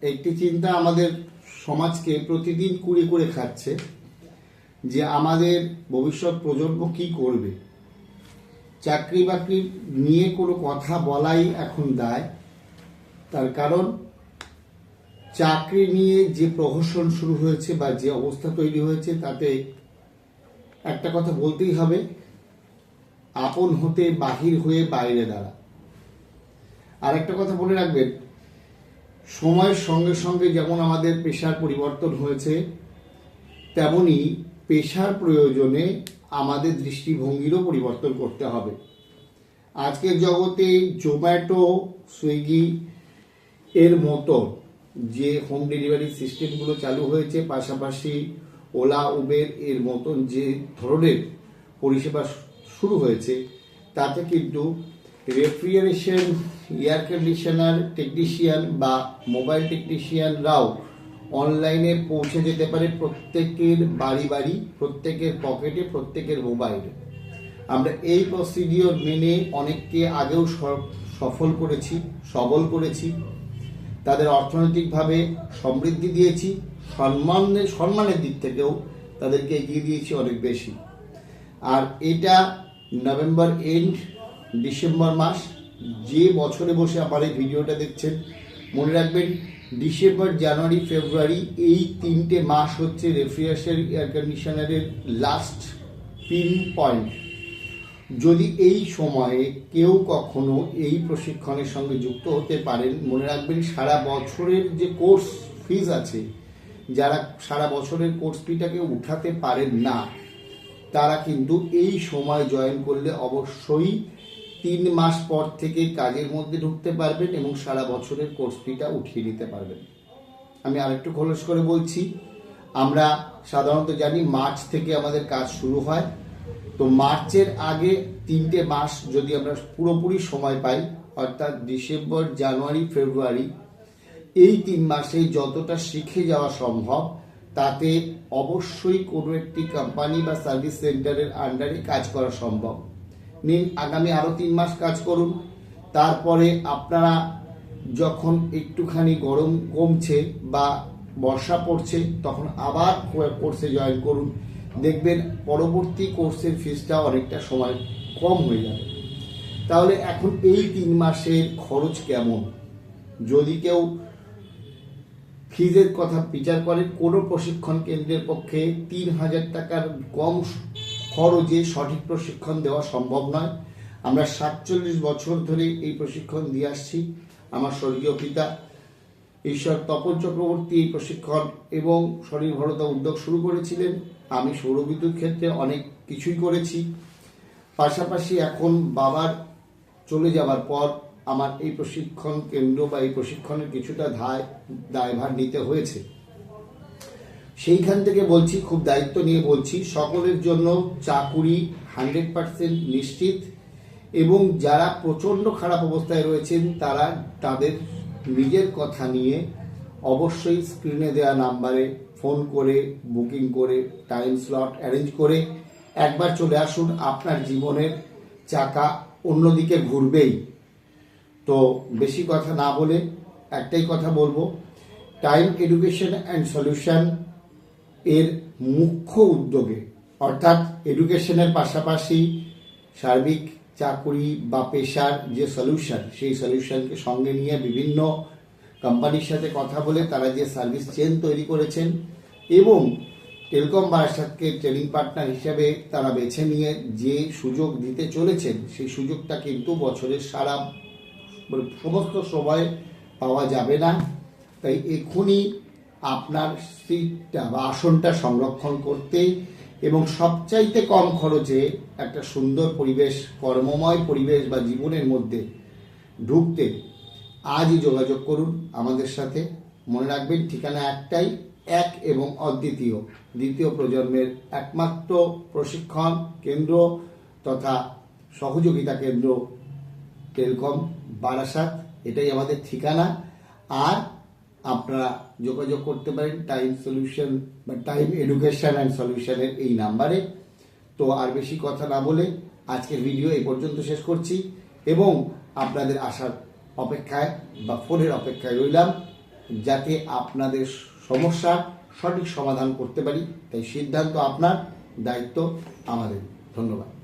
একটি চিন্তা আমাদের সমাজকে প্রতিদিন কুড়ে কুড়ে খাচ্ছে যে আমাদের ভবিষ্যৎ প্রজন্ম কি করবে। চাকরি বাকরি নিয়ে কোনো কথা বলাই এখন দায়। তার কারণ চাকরি নিয়ে যে প্রহসন শুরু হয়েছে বা যে অবস্থা তৈরি হয়েছে, তাতে একটা কথা বলতেই হবে, আপন হতে বাহির হয়ে বাইরে দাঁড়া। আর একটা কথা বলে রাখবেন, সময়ের সঙ্গে সঙ্গে যেমন আমাদের পেশার পরিবর্তন হয়েছে, তেমনি পেশার প্রয়োজনে আমাদের দৃষ্টিভঙ্গিরও পরিবর্তন করতে হবে। আজকের জগতে জোম্যাটো, সুইগি এর মতো যে হোম ডেলিভারি সিস্টেমগুলো চালু হয়েছে, পাশাপাশি ওলা, উবের এর মতন যে ধরনের পরিষেবা শুরু হয়েছে, তাতে কিন্তু রেফ্রিজারেশন, এয়ার কন্ডিশনার টেকনিশিয়ান বা মোবাইল টেকনিশিয়ানরাও অনলাইনে পৌঁছে যেতে পারে প্রত্যেকের বাড়ি বাড়ি, প্রত্যেকের পকেটে, প্রত্যেকের মোবাইলে। আমরা এই প্রসিডিওর মেনে অনেককে আগেও সবল করেছি, তাদের অর্থনৈতিকভাবে সমৃদ্ধি দিয়েছি, সম্মানের দিক থেকেও তাদেরকে এগিয়ে দিয়েছি অনেক বেশি। আর এটা নভেম্বর এন্ড, ডিসেম্বর মাস, যে বছরে বসে আমার এই ভিডিওটা দেখছেন, মনে রাখবেন ডিসেম্বর, জানুয়ারি, ফেব্রুয়ারি এই 3টে মাস হচ্ছে রেফ্রিজারেশন, এয়ার কন্ডিশনারের লাস্ট পিন পয়েন্ট। যদি এই সময়ে কেউ কখনো এই প্রশিক্ষণের সঙ্গে যুক্ত হতে পারেন, মনে রাখবেন সারা বছরের যে কোর্স ফিজ আছে, যারা সারা বছরের কোর্স ফিটাকে উঠাতে পারেন না, তারা কিন্তু এই সময় জয়েন করলে অবশ্যই 3 মাস পর থেকে কাজের মধ্যে ঢুকতে পারবেন এবং সারা বছরের কোর্স ফিটা উঠিয়ে নিতে পারবেন। আমি আরেকটু খোলস করে বলছি, আমরা সাধারণত জানি মার্চ থেকে আমাদের কাজ শুরু হয়। তো মার্চের আগে 3টে মাস যদি আমরা পুরোপুরি সময় পাই, অর্থাৎ ডিসেম্বর, জানুয়ারি, ফেব্রুয়ারি, এই 3 মাসে যতটা শিখে যাওয়া সম্ভব, তাতে অবশ্যই কোনো একটি কোম্পানি বা সার্ভিস সেন্টারের আন্ডারে কাজ করা সম্ভব। নিন, আগামী আরও 3 মাস কাজ করুন। তারপরে আপনারা যখন একটুখানি গরম কমছে বা বর্ষা পড়ছে, তখন আবার কোর্সে জয়েন করুন। দেখবেন পরবর্তী কোর্সের ফিসটা অনেকটা সময় কম হয়ে যাবে। তাহলে এখন এই 3 মাসের খরচ কেমন? যদি কেউ ফিজের কথা বিচার করেন, কোনো প্রশিক্ষণ কেন্দ্রের পক্ষে 3,000 টাকার কম খরচে সঠিক প্রশিক্ষণ দেওয়া সম্ভব নয়। আমরা 47 বছর ধরে এই প্রশিক্ষণ দিয়ে আসছি। আমার স্বর্গীয় পিতা ঈশ্বর তপন চক্রবর্তী এই প্রশিক্ষণ এবং স্বনির্ভরতা উদ্যোগ শুরু করেছিলেন। আমি সৌরবিদ্যুৎ ক্ষেত্রে অনেক কিছুই করেছি। পাশাপাশি এখন বাবার চলে যাবার পর আমার এই প্রশিক্ষণ কেন্দ্র বা এই প্রশিক্ষণের কিছুটা দায়ভার নিতে হয়েছে। সেইখান থেকে বলছি, খুব দায়িত্ব নিয়ে বলছি, সকলের জন্য চাকুরি 100% নিশ্চিত। এবং যারা প্রচণ্ড খারাপ অবস্থায় রয়েছেন, তারা তাদের নিজের কথা নিয়ে অবশ্যই স্ক্রিনে দেওয়া নাম্বারে ফোন করে, বুকিং করে, টাইম স্লট অ্যারেঞ্জ করে একবার চলে আসুন। আপনার জীবনের চাকা অন্যদিকে ঘুরবেই। তো বেশি কথা না বলে একটাই কথা বলবো, টাইম এডুকেশন অ্যান্ড সলিউশন এর মুখ্য উদ্যোগে, অর্থাৎ এডুকেশনের পাশাপাশি সার্বিক চাকুরি বা পেশার যে সলিউশন, সেই সলিউশনকে সঙ্গে নিয়ে বিভিন্ন কোম্পানির সাথে কথা বলে তারা যে সার্ভিস চেন তৈরি করেছেন এবং টেলিকম বারাসাতকে ট্রেনিং পার্টনার হিসেবে তারা বেছে নিয়ে যে সুযোগ দিতে চলেছেন, সেই সুযোগটা কিন্তু বছরের সমস্ত সময় পাওয়া যাবে না। তাই এখনই আপনার সিটটা বা আসনটা সংরক্ষণ করতে এবং সবচাইতে কম খরচে একটা সুন্দর পরিবেশ, কর্মময় পরিবেশ বা জীবনের মধ্যে ঢুকতে আজই যোগাযোগ করুন আমাদের সাথে। মনে রাখবেন, ঠিকানা একটাই, এক এবং অদ্বিতীয়, দ্বিতীয় প্রজন্মের একমাত্র প্রশিক্ষণ কেন্দ্র তথা সহযোগিতা কেন্দ্র টেলিকম বারাসাত। এটাই আমাদের ঠিকানা। আর আপনারা যোগাযোগ করতে পারেন টাইম সলিউশন বা টাইম এডুকেশন অ্যান্ড সলিউশনের এই নাম্বারে। তো আর বেশি কথা না বলে আজকের ভিডিও এই পর্যন্ত শেষ করছি এবং আপনাদের আসার অপেক্ষায় বা ফোনের অপেক্ষায় রইলাম। যাতে আপনাদের সমস্যার সঠিক সমাধান করতে পারি। তাই সিদ্ধান্ত আপনার, দায়িত্ব আমাদের। ধন্যবাদ।